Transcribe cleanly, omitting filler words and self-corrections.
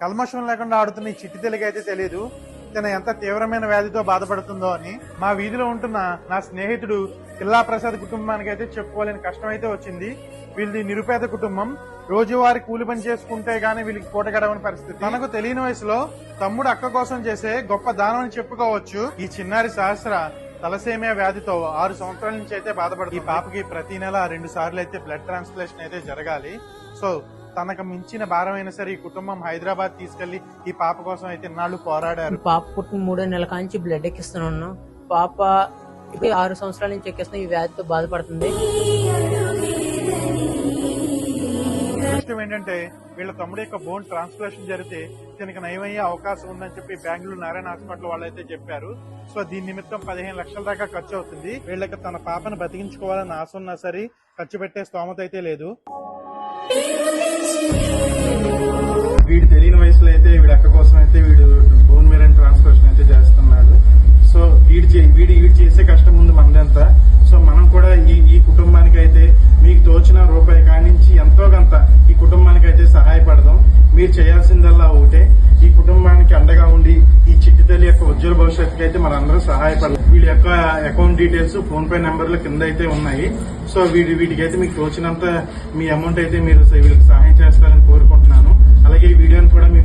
కల్మషం లేకుండా ఆడుతున్న ఈ చిట్టి తెలుగైతే తెలియదు తన ఎంత తీవ్రమైన వ్యాధితో బాధపడుతుందో అని. మా వీధిలో ఉంటున్న నా స్నేహితుడు పిల్లా ప్రసాద్ కుటుంబానికి అయితే చెప్పుకోలేని కష్టం అయితే వచ్చింది. వీళ్ళది నిరుపేద కుటుంబం. రోజువారీ కూలి పని చేసుకుంటే గానీ వీళ్ళకి పూట గడవని పరిస్థితి. తనకు తెలియని వయసులో తమ్ముడు అక్క కోసం చేసే గొప్ప దానం అని చెప్పుకోవచ్చు. ఈ చిన్నారి సహస్ర తలసేమియా వ్యాధితో 6 సంవత్సరాల నుంచి అయితే బాధపడుతుంది. ఈ పాపకి ప్రతి నెల 2 సార్లు అయితే బ్లడ్ ట్రాన్స్ప్లాంటేషన్ అయితే జరగాలి. సో తనకు మించిన భారమైనా సరే ఈ కుటుంబం హైదరాబాద్ తీసుకెళ్లి ఈ పాప కోసం అయితే ఇన్నాళ్ళు పోరాడారు. పాప పుట్టిన 3 నెలల కాంచి బ్లడ్ ఎక్కిస్తున్నాను. పాప 6 సంవత్సరాల నుంచి ఎక్కిస్తున్న ఈ వ్యాధితో బాధపడుతుంది. విషయం ఏంటంటే వీళ్ళ తమ్ముడు యొక్క బోన్ ట్రాన్స్ప్లాంటేషన్ జరిగితే తనకి నయమయ్యే అవకాశం ఉందని చెప్పి బెంగళూరు నారాయణ హాస్పిటల్ వాళ్ళు అయితే చెప్పారు. సో దీని నిమిత్తం 15 లక్షల దాకా ఖర్చు అవుతుంది. వీళ్ళకి తన పాపను బతికించుకోవాలని ఆశ ఉన్నా సరే ఖర్చు పెట్టే స్తోమత అయితే లేదు. వీడు తెలియని వయసులో అయితే వీడి అక్క కోసం అయితే వీడు బోన్ మ్యారో ట్రాన్స్ప్లాంటేషన్ అయితే చేస్తున్నాడు. సో వీడు చేసే కష్టం ముందు మనదంతా. సో మనం కూడా ఈ కుటుంబానికి అయితే మీకు తోచిన రూపాయి కానించి ఎంతో కొంత ఈ కుటుంబానికి అయితే సహాయపడదాం. మీరు చేయాల్సిందల్లా ఒకటే, ఈ కుటుంబానికి అండగా ఉండి ఈ చిట్టి తల్లి యొక్క ఉజ్వల భవిష్యత్తుకి అయితే మనందరూ సహాయపడదాం. వీళ్ళ యొక్క అకౌంట్ డీటెయిల్స్, ఫోన్ పే నెంబర్లు కింద అయితే ఉన్నాయి. సో వీటికైతే మీకు తోచినంత మీ అమౌంట్ అయితే మీరు వీళ్ళకి సహాయం చేస్తారని కోరుకుంటున్నాను. అలాగే ఈ వీడియోని కూడా